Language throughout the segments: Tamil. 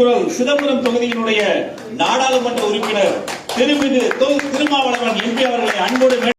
திருக்குறள் சிதம்பரம் தொகுதியினுடைய நாடாளுமன்ற உறுப்பினர் திருமிகு திருமாவளவன் எம்பி அவர்களை அன்போடு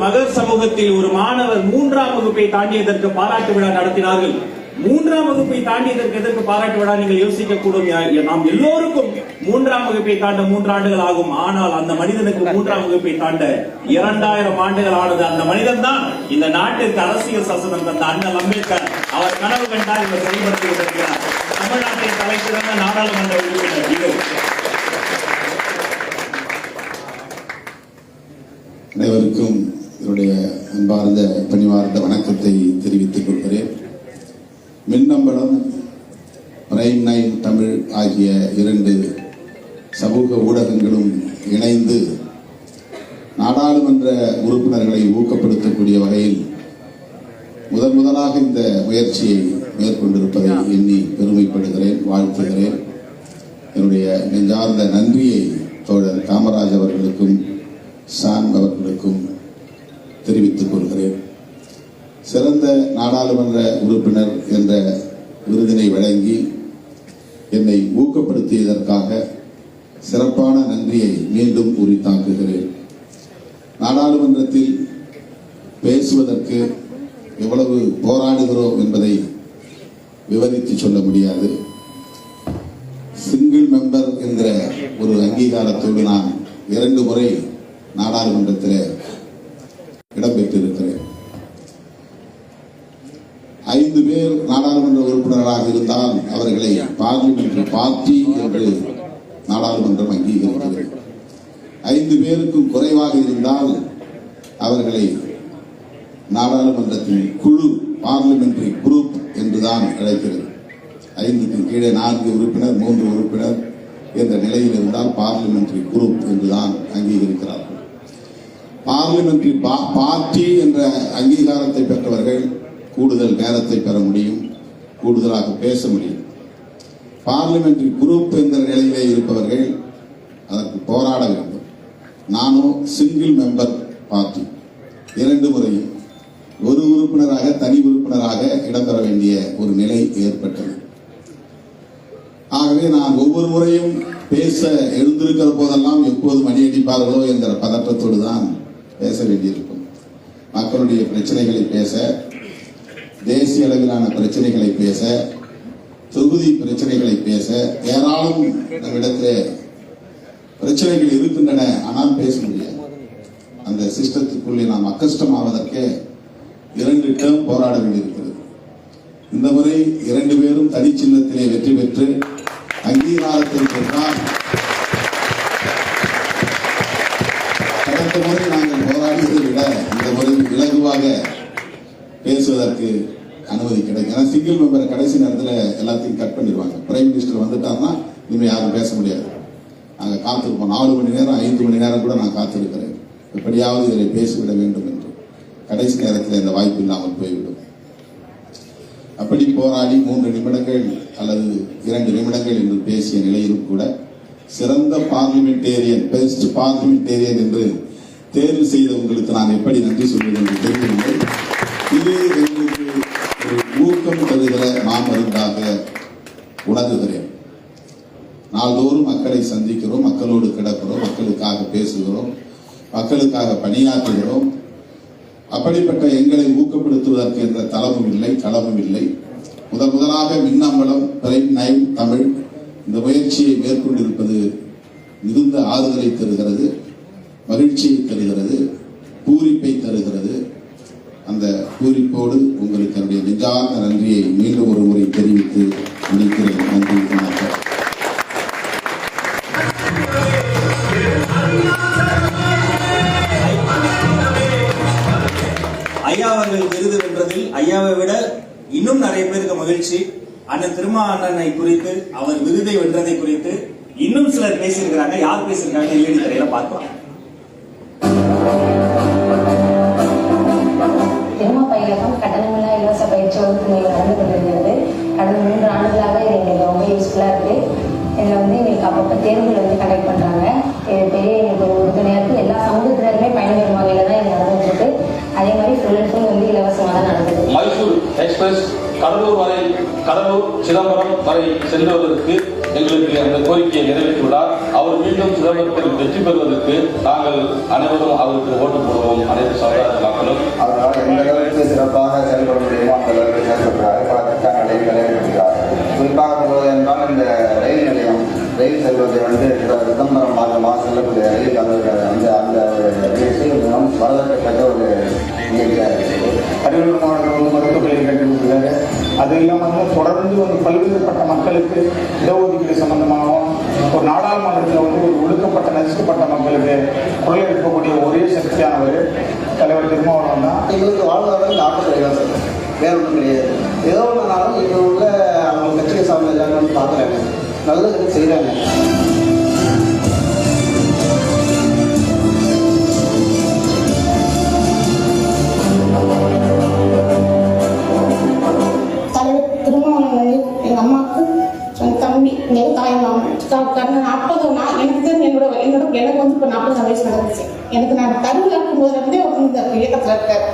மகள் சமூகத்தில் ஒரு மாணவர் 3ஆம் வகுப்பை தாண்டியதற்கு பாராட்டு விழா நடத்தினார்கள். 3ஆம் வகுப்பை தாண்டியதற்கு எதற்கு பாராட்டு விழா? நீங்கள் யோசிக்க கூடும். நாம் எல்லோருக்கும் 3ஆம் வகுப்பை தாண்ட 3 ஆண்டுகள் ஆகும். ஆனால் அந்த மனிதனுக்கு 3ஆம் வகுப்பை தாண்ட 2000 ஆண்டுகள் ஆனது. அந்த மனிதன் தான் இந்த நாட்டிற்கு அரசியல் சாசனம் தந்த அண்ணல் அம்பேத்கர். அவர் கனவு கண்டால் இவர் செயல்படுத்தி கொண்டிருக்கிறார். தமிழ்நாட்டின் தலைசிறந்த நாடாளுமன்ற உறுப்பினர். அனைவருக்கும் என்னுடைய அன்பார்ந்த பணிவார்ந்த வணக்கத்தை தெரிவித்துக் கொள்கிறேன். மின்னம்பலம், பிரைம் 9 தமிழ் ஆகிய 2 சமூக ஊடகங்களும் இணைந்து நாடாளுமன்ற உறுப்பினர்களை ஊக்கப்படுத்தக்கூடிய வகையில் முதலாக இந்த முயற்சியை மேற்கொண்டிருப்பதை எண்ணி பெருமைப்படுகிறேன், வாழ்த்துகிறேன். என்னுடைய நெஞ்சார்ந்த நன்றியை தோழர் காமராஜ் அவர்களுக்கும் சாம் அவர்களுக்கும் தெரிவித்துக் கொள்கிறேன். சிறந்த நாடாளுமன்ற உறுப்பினர் என்ற விருதினை வழங்கி என்னை ஊக்கப்படுத்தியதற்காக சிறப்பான நன்றியை மீண்டும் உரித்தாக்குகிறேன். நாடாளுமன்றத்தில் பேசுவதற்கு எவ்வளவு போராடுகிறோம் என்பதை விவரித்து சொல்ல முடியாது. சிங்கிள் மெம்பர் என்கிற ஒரு அங்கீகாரத்தோடு நான் 2 முறை நாடாளுமன்றத்தில் இடம்பெற்றிருக்கிறேன். 5 பேர் நாடாளுமன்ற உறுப்பினராக இருந்தால் அவர்களை பார்லிமெண்டரி பார்ட்டி என்று நாடாளுமன்றம் அங்கீகரிக்கிறது. 5 பேருக்கும் குறைவாக இருந்தால் அவர்களை நாடாளுமன்றத்தின் குழு பார்லிமெண்டரி குரூப் என்றுதான் அழைக்கிறது. 5க்கு கீழே 4 உறுப்பினர் 3 உறுப்பினர் என்ற நிலையில் இருந்தால் பார்லிமெண்டரி குரூப் என்றுதான் அங்கீகரிக்கிறார்கள். பார்லிமெண்டரி பார்ட்டி என்ற அங்கீகாரத்தை பெற்றவர்கள் கூடுதல் நேரத்தை பெற முடியும், கூடுதலாக பேச முடியும். பார்லிமெண்டரி குரூப் என்ற நிலையிலே இருப்பவர்கள் அதற்கு போராட வேண்டும். நானும் சிங்கிள் மெம்பர் பார்ட்டி 2 முறையும் ஒரு உறுப்பினராக தனி உறுப்பினராக இடம்பெற வேண்டிய ஒரு நிலை ஏற்பட்டது. ஆகவே நான் ஒவ்வொரு முறையும் பேச எழுந்திருக்கிற போதெல்லாம் எப்போது மணியடிப்பார்களோ என்கிற பதற்றத்தோடு தான் பேச வேண்டியிருக்கும். மக்களுடைய பிரச்சனைகளை பேச, தேசிய அளவிலான பிரச்சனைகளை பேச, தொகுதி பிரச்சனைகளை பேச ஏராளம் நம்மிடத்தில் பிரச்சனைகள் இருக்கின்றன. ஆனால் பேச முடியாது. அந்த சிஸ்டத்துக்குள்ளே நாம் அக்கஷ்டமாவதற்கே 2 டேர்ம் போராட வேண்டியிருக்கிறது. இந்த முறை 2 பேரும் தனி சின்னத்திலே வெற்றி பெற்று அங்கீகாரத்தை பெற்றால் கடந்த முறை நாங்கள் போராடியதை விட இந்த முறை இலகுவாக பேசுவதற்கு அனுமதி கிடைக்கும். ஏன்னா சிங்கிள் மெம்பரை கடைசி நேரத்தில் எல்லாத்தையும் கட் பண்ணிடுவாங்க. பிரைம் மினிஸ்டர் வந்துட்டாருன்னா இனிமேல் யாரும் பேச முடியாது. நாங்கள் காத்திருப்போம். 4 மணி நேரம் 5 மணி நேரம் கூட நான் காத்திருக்கிறேன். எப்படியாவது இதை பேசிவிட வேண்டும் என்று. கடைசி நேரத்தில் இந்த வாய்ப்பு இல்லாமல் போய்விடும். அப்படி போராடி 3 நிமிடங்கள் அல்லது 2 நிமிடங்கள் என்று பேசிய நிலையிலும் கூட சிறந்த பார்லிமெண்டேரியன், பெஸ்ட் பார்லிமெண்டேரியன் என்று தேர்வு செய்த உங்களுக்கு நான் எப்படி நன்றி சொல்வது என்று தெரியவில்லை. இது எங்களுக்கு ஒரு ஊக்கம் தருகிற மாமருந்தாக உணர்கிறேன். நாள்தோறும் மக்களை சந்திக்கிறோம், மக்களோடு கிடக்கிறோம், மக்களுக்காக பேசுகிறோம், மக்களுக்காக பணியாற்றுகிறோம். அப்படிப்பட்ட எங்களை ஊக்கப்படுத்துவதற்கு என்ற தளமும் இல்லை, களமும் இல்லை. முதலாக மின்னம்பலம், பிரைம் 9 தமிழ் இந்த முயற்சியை மேற்கொண்டிருப்பது மிகுந்த ஆறுதலை தருகிறது, மகிழ்ச்சியை தருகிறது, பூரிப்பை தருகிறது. அந்த பூரிப்போடு உங்களுக்கு என்னுடைய நெஞ்சார்ந்த நன்றியை மீண்டும் ஒரு முறை தெரிவித்து முடிக்கிறேன். நன்றி, வணக்கம். ஐயா அவர்கள் விருது வென்றதில் ஐயாவை விட இன்னும் நிறைய பேருக்கு மகிழ்ச்சி. அண்ணன் திருமா அண்ணனை குறித்து, அவர் விருதை வென்றதை குறித்து இன்னும் சிலர் பேசியிருக்கிறாங்க. யார் பேசியிருக்காங்க எல்இடி திரையில பார்க்கலாம். திருமா பயிலகம் கட்டணமில்லா இலவச பயிற்சி வகுப்பு நடந்து கொண்டிருக்கிறது. கடந்த 3 ஆண்டுகளாக இது எங்களுக்கு ரொம்ப யூஸ்ஃபுல்லா இருக்கு. இதில் எங்களுக்கு அப்பப்போ தேர்வுகள் கண்டக்ட் பண்றாங்க. இது பெரிய எங்களுக்கு ஒரு உறுதுணையா இருக்கு. எல்லா சமூகத்தினருமே பயன்பெறும் வகையில தான் இது நடந்துட்டு இருக்கு. அதே மாதிரி ஃபுல் அண்ட் ஃபுல் இலவசமாக தான் நடக்குது. மைசூர் எக்ஸ்பிரஸ் கடலூர் சிதம்பரம் வரை செல்வதற்கு எங்களுக்கு அந்த கோரிக்கையை நிறைவேற்றியுள்ளார். அவர் மீண்டும் சிதம்பரத்தில் வெற்றி பெறுவதற்கு நாங்கள் அனைவரும் அவருக்கு ஓட்டு போடுவோம். அனைத்து சமுதாய மக்களும் அதனால் எந்த அளவுக்கு சிறப்பாக செயல்பட முடியுமோ அந்த அளவுக்கு செயல்படுகிறார். பல திட்டங்களை நிறைவேற்றுகிறார். குறிப்பாக சொல்வது என்றால் இந்த ரயில் செல்வதை சிதம்பரம் மாதம் செல்லக்கூடிய ரயில் அந்த நிகழ்ச்சி மிகவும் வரவேற்கத்தக்க ஒரு நிகழ்ச்சியாக இருக்கிறது. அரியலூர் மாவட்டம் மருத்துவமனையில் கட்டியிருக்கிறாரு. அது இல்லாமல் தொடர்ந்து பல்வேறுபட்ட மக்களுக்கு இடஒதுக்கீடு சம்பந்தமாகவும் ஒரு நாடாளுமன்றத்தில் ஒரு ஒடுக்கப்பட்ட நசுக்கப்பட்ட மக்களுக்கு குரல் எழுப்பக்கூடிய ஒரே சக்தியானவர் தலைவர் திருமாவளவன் தான். எங்களுக்கு வாழ்வாதாரம் ஆட்டத்துறை தான் சார், வேற ஒன்றும் கிடையாது. ஏதோ ஒன்றுனாலும் இங்கே உள்ள அவங்க கட்சியை சார்ந்த பார்க்குறாங்க, நல்லது செய்கிறாங்க. எங்கள் அம்மாவுக்கு என் தம்பி எங்கள் தாய் மாமன் எனக்கு இப்போ 40 வயசு நடந்துச்சு. எனக்கு நான் கருவில் இருக்கும்போதுலேருந்தே அவர் இந்த இயக்கத்தில் இருக்கார்.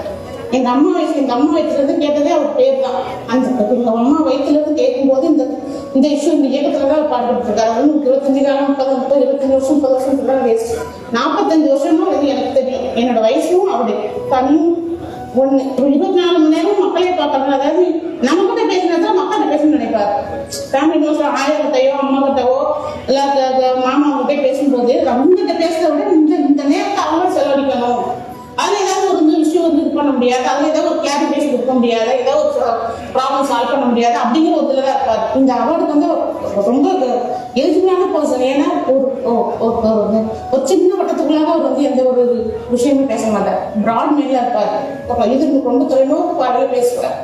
எங்கள் அம்மா வயசுலேருந்து கேட்டதே அவர் பேர் தான். எங்கள் அம்மா வயிற்றுலேருந்து கேட்கும்போது இந்த இஷ்யூ இந்த இயக்கத்தில் தான் பாடுபட்டு இருக்காரு. 25 காலம் 30 25 வருஷம் 30 வருஷம் தான் வேஸ்ட். 45 வருஷமா எனக்கு தெரியும். என்னோட வயசும் அவருடைய கண்ணும் ஒண்ணு. 24 மணி நேரம் மக்களே பார்ப்பாங்க. அதாவது நம்ம கிட்ட பேசினா மக்கள்கிட்ட பேசணும்னு நினைப்பாரு. ஃபேமிலி மெம்பர்ஸ் ஆயிரத்தையோ அம்மா கிட்டவோ இல்ல மாமா கிட்ட பேசும்போது அவங்ககிட்ட பேசுறத விட இந்த நேரத்தை அவங்க செலவழிக்கணும். அதுல ஏதாவது ஒரு விஷயம் இது பண்ண முடியாது, அதுல ஏதாவது ஒரு கிளாரிபிகேஷன் கொடுக்க முடியாது, ஏதாவது ஒரு ப்ராப்ளம் சால்வ் பண்ண முடியாது அப்படிங்கிற ஒரு இதுல தான் இருப்பாரு. இந்த அவார்டுக்கு ரொம்ப எலிஜிபிளான பர்சன். ஏன்னா ஒரு சின்ன வட்டத்துக்குள்ளாக அவர் எந்த ஒரு விஷயமும் பேச மாட்டார். பிராட் மெயிலா இருப்பாரு. இது ரொம்ப தொலைநோக்கு பார்வையில பேசுவார்.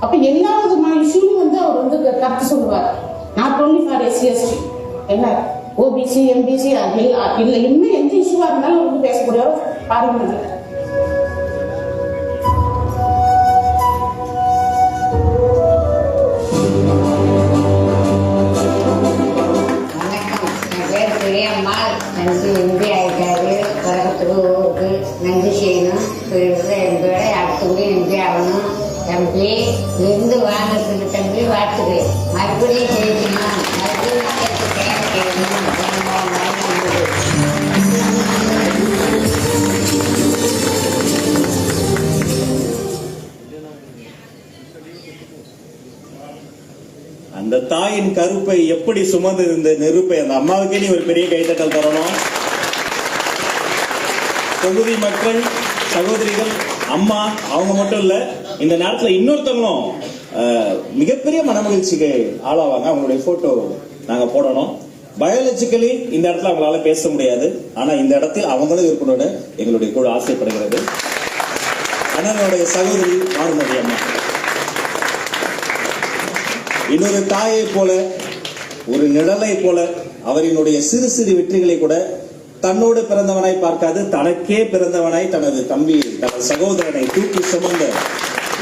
அப்ப எல்லா விதமான இஷ்யூவும் அவர் கருத்து சொல்லுவார். நாட் ஓன்லி ஃபார் SC/ST, என்ன OBC MBC இல்ல இன்னும் எந்த இஷ்யூவா இருந்தாலும் அவர் பேசக்கூடிய பார்லிமெண்ட்ல. நன்றி ஆகிட்டாரு. உலகத்துக்கு நன்றி செய்யணும். எங்களோட அடுத்தவங்க நன்றி ஆகணும். தம்பி இருந்து வாங்கிறதுக்கு தம்பி வாழ்த்துக்கிறேன். மறுபடியும் செய்யணும், மறுபடியும் மக்களுக்கு சேவை செய்யணும். அந்த தாயின் கருப்பை எப்படி சுமந்து இந்த நெருப்பை அந்த அம்மாவுக்கே நீ ஒரு பெரிய கைத்தட்டல் தரணும். தொகுதி மக்கள், சகோதரிகள், அம்மா அவங்க மட்டும் இல்ல, இந்த நேரத்துல இன்னொருத்தவங்களும் மிகப்பெரிய மனமகிழ்ச்சிக்கு ஆளாவாங்க. அவங்களுடைய போட்டோ நாங்க போடணும். பயாலஜிக்கலி இந்த இடத்துல அவங்களால பேச முடியாது, ஆனா இந்த இடத்தில் அவங்களும் இருக்கணும்னு எங்களுடைய குழு ஆசைப்படுகிறது. அண்ணனுடைய சகோதரி வானுமதி அம்மா இன்னொரு தாயை போல, ஒரு நிழலை போல அவரினுடைய சிறு சிறு வெற்றிகளை கூட தன்னோடு பிறந்தவனாய் பார்க்காது, தனக்கே பிறந்தவனாய் தனது தம்பி தனது சகோதரனை தூக்கி சுமந்த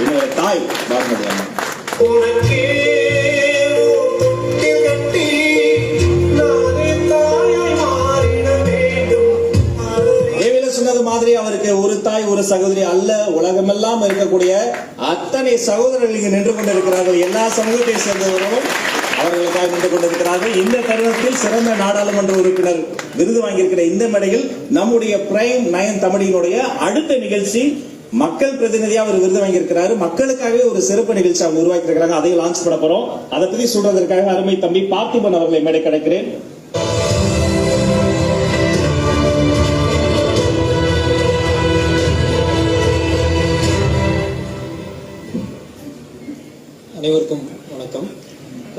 இன்னொரு தாய் வானுமதி அம்மா. சொன்னது மாதிரி அவருக்கு ஒரு தாய் ஒரு சகோதரி அல்ல, உலகமெல்லாம் இருக்கக்கூடிய அத்தனை சகோதரர்கள் இங்கு நின்று கொண்டிருக்கிறார்கள். எல்லா சமூகத்தை சேர்ந்தவர்களும் அவர்களுக்காக நின்று கொண்டிருக்கிறார்கள். இந்த தருணத்தில் சிறந்த நாடாளுமன்ற உறுப்பினர் விருது வாங்கியிருக்கிற இந்த மேடையில் நம்முடைய பிரைம் 9 தமிழினுடைய அடுத்த நிகழ்ச்சி மக்கள் பிரதிநிதியா அவர் விருது வாங்கியிருக்கிறாரு. மக்களுக்காகவே ஒரு சிறப்பு நிகழ்ச்சி அவங்க உருவாக்கி இருக்கிறாங்க. அதை லான்ச் பண்ண போறோம். அதை பத்தி சொல்றதற்காக அருமை தம்பி பார்த்திபன் அவர்களை மேடை கிடைக்கிறேன்.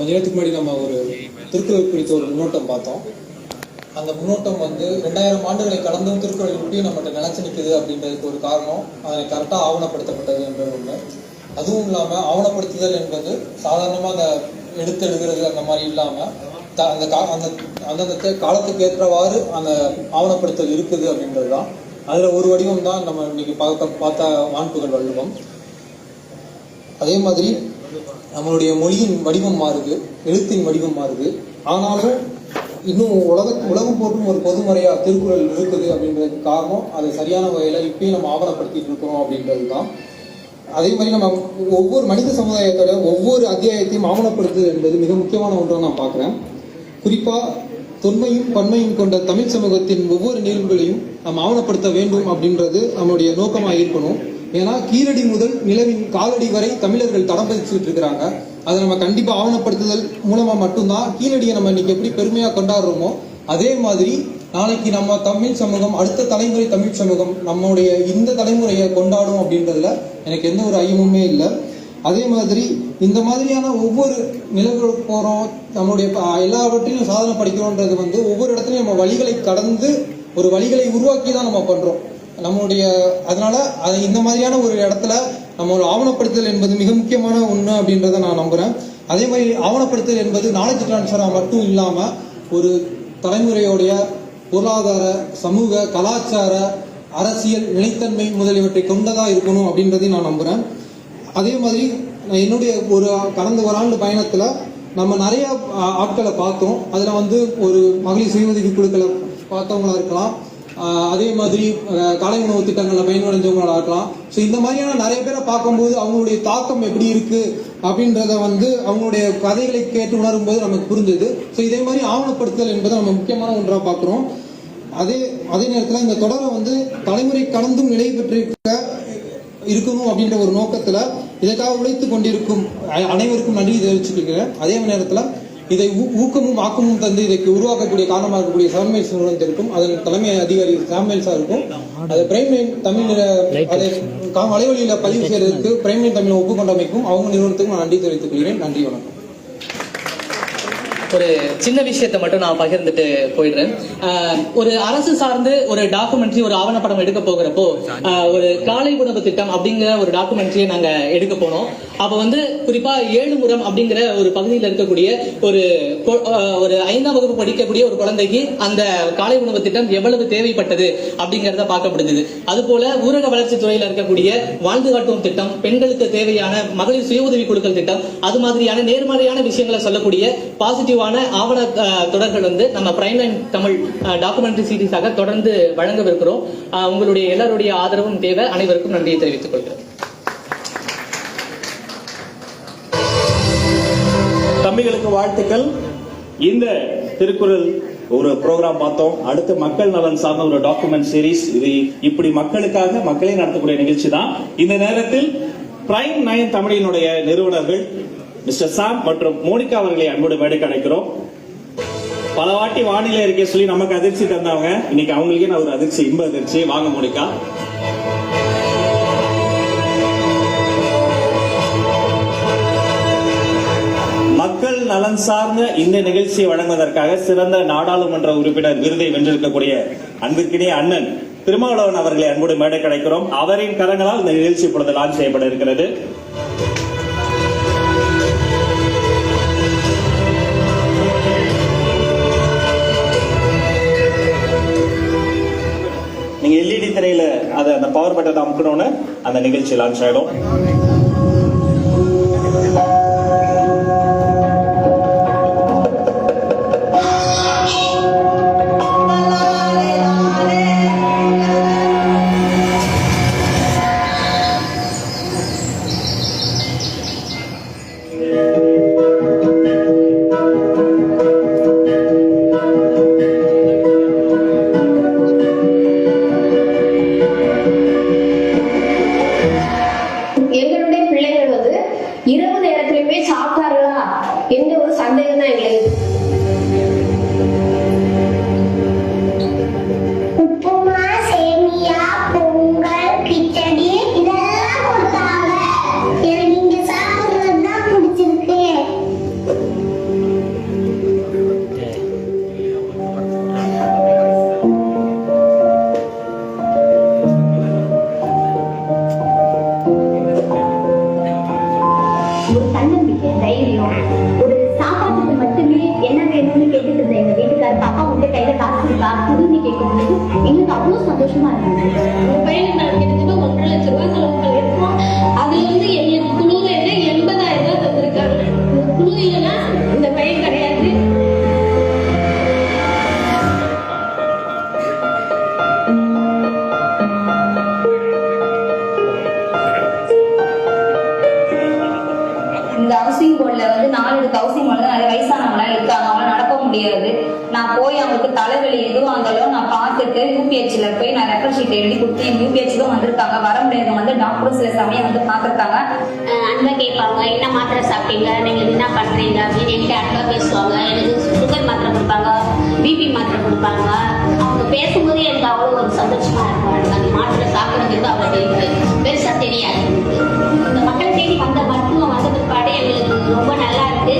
கொஞ்ச நேரத்துக்கு முன்னாடி நம்ம ஒரு திருக்குறள் குறித்த ஒரு முன்னோட்டம் பார்த்தோம். அந்த முன்னோட்டம் 2000 ஆண்டுகளை கடந்தும் திருக்குறள் எப்படி நம்மகிட்ட நிலைச்சு நிற்குது அப்படின்றதுக்கு ஒரு காரணம் அதை கரெக்டாக ஆவணப்படுத்தப்பட்டது என்பது ஒன்று. அதுவும் இல்லாமல் ஆவணப்படுத்துதல் என்பது சாதாரணமாக அந்த எடுத்து எழுதுறது அந்த மாதிரி இல்லாமல் அந்தந்த காலத்துக்கு ஏற்றவாறு அந்த ஆவணப்படுத்தல் இருக்குது அப்படின்றது தான். அதில் ஒரு வடிவம் தான் நம்ம இன்னைக்கு பார்த்த வான்புகழ் வள்ளுவம். அதே மாதிரி நம்மளுடைய மொழியின் வடிவம் மாறுது, எழுத்தின் வடிவம் மாறுது. ஆனாலும் இன்னும் உலகம் போற்றும் ஒரு பொதுமுறையா திருக்குறள் இருக்குது அப்படின்றதுக்கு காரணம் அதை சரியான வகையில் இப்பயும் நம்ம ஆவணப்படுத்திட்டு இருக்கிறோம் அப்படின்றது தான். அதே மாதிரி நம்ம ஒவ்வொரு மனித சமுதாயத்தோட ஒவ்வொரு அத்தியாயத்தையும் ஆவணப்படுத்துது என்பது மிக முக்கியமான ஒன்றாக நான் பார்க்குறேன். குறிப்பாக தொன்மையும் பன்மையும் கொண்ட தமிழ் சமூகத்தின் ஒவ்வொரு நிகழ்வுகளையும் நம்ம ஆவணப்படுத்த வேண்டும் அப்படின்றது நம்மளுடைய நோக்கமாக இருக்கணும். ஏன்னா கீழடி முதல் நிலவின் காலடி வரை தமிழர்கள் தடம் பதிச்சுட்டு இருக்கிறாங்க. அதை நம்ம கண்டிப்பாக ஆவணப்படுத்துதல் மூலமாக மட்டும்தான் கீழடியை நம்ம இன்னைக்கு எப்படி பெருமையாக கொண்டாடுறோமோ அதே மாதிரி நாளைக்கு நம்ம தமிழ் சமூகம், அடுத்த தலைமுறை தமிழ் சமூகம் நம்மளுடைய இந்த தலைமுறையை கொண்டாடும் அப்படின்றதுல எனக்கு எந்த ஒரு ஐயமுமே இல்லை. அதே மாதிரி இந்த மாதிரியான ஒவ்வொரு நிலவுகளுக்கு போகிறோம், நம்மளுடைய எல்லாவற்றையும் சாதனை படிக்கிறோன்றது ஒவ்வொரு இடத்துலையும் நம்ம வழிகளை கடந்து ஒரு வழிகளை உருவாக்கி தான் நம்ம பண்ணுறோம் நம்மளுடைய. அதனால அதை இந்த மாதிரியான ஒரு இடத்துல நம்ம ஒரு ஆவணப்படுத்தல் என்பது மிக முக்கியமான ஒன்று அப்படின்றத நான் நம்புகிறேன். அதே மாதிரி ஆவணப்படுத்தல் என்பது நாலேஜ் டிரான்ஸ்ஃபராக மட்டும் இல்லாமல் ஒரு தலைமுறையோடைய பொருளாதார, சமூக, கலாச்சார, அரசியல் நிலைத்தன்மை முதலியவற்றை கொண்டதாக இருக்கணும் அப்படின்றதையும் நான் நம்புகிறேன். அதே மாதிரி என்னுடைய கடந்த ஒரு ஆண்டு பயணத்தில் நம்ம நிறைய ஆட்களை பார்த்தோம். அதில் ஒரு மகளிர் சுய உதவி குழுக்களை பார்த்தவங்களா இருக்கலாம், அதே மாதிரி காலை உணவு திட்டங்களில் பயனடைஞ்சவங்களா இருக்கலாம். ஸோ இந்த மாதிரியான நிறைய பேரை பார்க்கும்போது அவங்களுடைய தாக்கம் எப்படி இருக்கு அப்படின்றத அவங்களுடைய கதைகளை கேட்டு உணரும் போது நமக்கு புரிஞ்சது. ஸோ இதே மாதிரி ஆவணப்படுத்தல் என்பதை நம்ம முக்கியமான ஒன்றாக பார்க்குறோம். அதே நேரத்தில் இந்த தொடரை தலைமுறை கடந்தும் நிலை பெற்றிருக்க இருக்கணும் அப்படின்ற ஒரு நோக்கத்தில் இதற்காக உழைத்து கொண்டிருக்கும் அனைவருக்கும் நன்றி தெரிவிச்சுக்கிறேன். அதே நேரத்தில் இதை ஊக்கமும் ஆக்கமும் தந்து இதைக்கு உருவாக்கக்கூடிய காரணமாக இருக்கக்கூடிய சாம்வேல்ஸ் நிறுவனத்திற்கும் அதன் தலைமை அதிகாரி சாம்வேல்ஸா இருக்கும். அதை பிரைம் தமிழ் அதை வலைவழியில பதிவு செய்வதற்கு பிரைம் தமிழ் ஒப்புக்கொண்டமைக்கும் அவங்க நிறுவனத்துக்கும் நான் நன்றி தெரிவித்துக் கொள்கிறேன். நன்றி, வணக்கம். ஒரு சின்ன விஷயத்தை மட்டும் நான் பகிர்ந்துட்டு போயிடுறேன். ஒரு அரசு சார்ந்து ஒரு டாக்குமெண்ட்ரி, ஒரு ஆவணப்படம் எடுக்க போகிறப்போ ஒரு காலை உணவு திட்டம் அப்படிங்கிற ஒரு டாக்குமெண்ட்ரியை நாங்க எடுக்க போனோம். அப்ப குறிப்பா ஏழுமுறம் அப்படிங்கிற ஒரு பகுதியில் இருக்கக்கூடிய ஒரு 5ஆம் வகுப்பு படிக்கக்கூடிய ஒரு குழந்தைக்கு அந்த காலை உணவு திட்டம் எவ்வளவு தேவைப்பட்டது அப்படிங்கறத பார்க்க முடிஞ்சது. அது போல ஊரக வளர்ச்சி துறையில் இருக்கக்கூடிய வாழ்ந்து காட்டும் திட்டம், பெண்களுக்கு தேவையான மகளிர் சுய உதவி குழுக்கள் திட்டம், அது மாதிரியான நேர்மறையான விஷயங்களை சொல்லக்கூடிய பாசிட்டிவ் ஆவண தொடர்கள் நம்ம பிரைம் லைன் தமிழ் டாக்குமெண்ட்ரி சீரீஸாக தொடர்ந்து வழங்கவிருக்கிறோம். உங்களுடைய எல்லாருடைய ஆதரவும் தேவை. அனைவருக்கும் நன்றியை தெரிவித்துக் கொள்கிறேன். தம்பிகளுக்கு வாழ்த்துக்கள். இந்த திருக்குறள் ஒரு ப்ரோக்ராம் பார்த்தோம். அடுத்து மக்கள் நலன் சார்ந்த ஒரு டாக்குமெண்ட் சீரீஸ். இது இப்படி மக்களுக்காக மக்களே நடத்தக்கூடிய நிகழ்ச்சி தான். இந்த நேரத்தில் பிரைம் 9 தமிழினுடைய நிறுவனர்கள் மிஸ்டர் சாம் மற்றும் மோனிகா அவர்களை அன்போடு மேடைக்கு அழைக்கிறோம். பல வாட்டி வானிலை அறிக்கை சொல்லி நமக்கு அதிர்ச்சி தந்தவங்க, இன்னைக்கு அவங்களுக்கே நான் ஒரு அதிர்ச்சி, இன்ப அதிர்ச்சி. வாங்க மோனிகா. மக்கள் நலன் சார்ந்த இந்த நிகழ்ச்சியை வழங்குவதற்காக சிறந்த நாடாளுமன்ற உறுப்பினர் விருதை வென்றிருக்கக்கூடிய அன்பிற்கினிய அண்ணன் திருமாவளவன் அவர்களை அன்போடு மேடைக்கு அழைக்கிறோம். அவரின் கரங்களால் இந்த நிகழ்ச்சி இப்பொழுது லான்ச் செய்யப்பட இருக்கிறது. நீங்க எல்இடி திரையில அந்த பவர் பட்டனை அமுக்கணும்னு அந்த நிகழ்ச்சி லான்ச் ஆயிடும். எங்களுடைய அவ்வளோ சந்தோஷமா இருந்தது. இந்த பையனுக்கு நான் கிட்டத்தட்ட 1.5 லட்சம் ரூபாய் செலவு பண்ணியிருக்கோம். அதுல வந்து எங்களுக்கு குழுல என்ன 80,000 ரூபாய் தந்திருக்காங்க. குழு இல்லைன்னா இந்த பையன் கிடையாது. இந்த ஹவுசிங் போர்டில் வந்து 4 இடத்து ஹவுசிங் போர்டில் நிறைய வயசானவங்களாம் இருக்காங்க, அவங்களால நடக்க முடியாது. நான் போய் அவங்களுக்கு தலைவலி எதுவும் இருந்தாலும் நான் பார்த்துட்டு யூபிஹெச்சில் போய் நான் ரெஃபர் ஷீட் எழுதி கொடுத்து எங்கள் யூபிஹெச்சுக்கும் வந்திருக்காங்க. வர முடியாதவங்க வந்து டாக்டரும் சில சமயம் வந்து பார்த்துருக்காங்க. அன்பா கேட்பாங்க, என்ன மாத்திரை சாப்பிட்டீங்க, நீங்கள் என்ன பண்ணுறீங்க அப்படின்னு என்கிட்ட அன்பா பேசுவாங்க. எனக்கு சுகர் மாத்திரை கொடுப்பாங்க, பிபி மாத்திரை கொடுப்பாங்க. அவங்க பேசும்போது எனக்கு அவ்வளோ ஒரு சந்தோஷமா இருக்கும். எனக்கு அந்த மாத்திரை சாப்பிட்றதுக்கு அவ்வளோ பெருசாக தெரியாது. இந்த மக்களை தேடி வந்த மருத்துவம் வந்த பிற்பாடு எங்களுக்கு ரொம்ப நல்லா இருக்கு.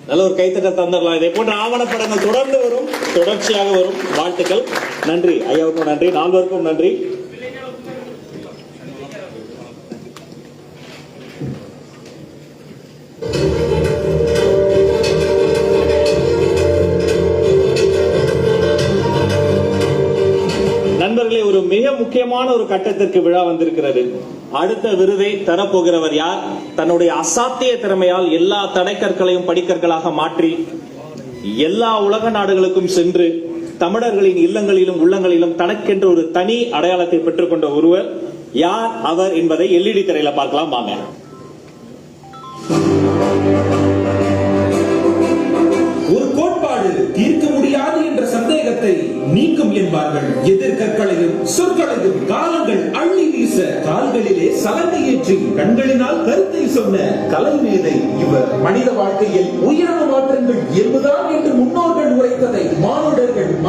நல்ல ஒரு கைத்தட்டல் தந்துடலாம். இதை போன்ற ஆவணப்படங்கள் தொடர்ந்து வரும், தொடர்ச்சியாக வரும். வாழ்த்துக்கள். நன்றி ஐயாவுக்கும் நன்றி, 4 பேருக்கும் நன்றி. நண்பர்களே, ஒரு மிக முக்கியமான ஒரு கட்டத்திற்கு விழா வந்திருக்கிறது. அடுத்த விருதை தரப்போகிறவர் யார்? தன்னுடைய அசாத்திய திறமையால் எல்லா தடைக்கற்களையும் படிக்கற்களாக மாற்றி எல்லா உலக நாடுகளுக்கும் சென்று தமிழர்களின் இல்லங்களிலும் உள்ளங்களிலும் தனக்கென்று ஒரு தனி அடையாளத்தை பெற்றுக்கொண்ட ஒருவர் யார் அவர் என்பதை எல்இடி திரையில பார்க்கலாம் வாங்க. ஒரு கோட்பாடு தீர்க்க முடியாது என்ற சந்தேகத்தை நீக்கும் என்பார்கள். எதிர்கற்களையும் சொற்களையும் காலங்கள் அள்ளி வீச கால்களிலே சலங்கை ஏற்றி கண்களினால் கருத்தை சொன்ன கலைமேதை இவர். மனித வாழ்க்கையில் உயர்வு மாற்றங்கள் இயல்புதான்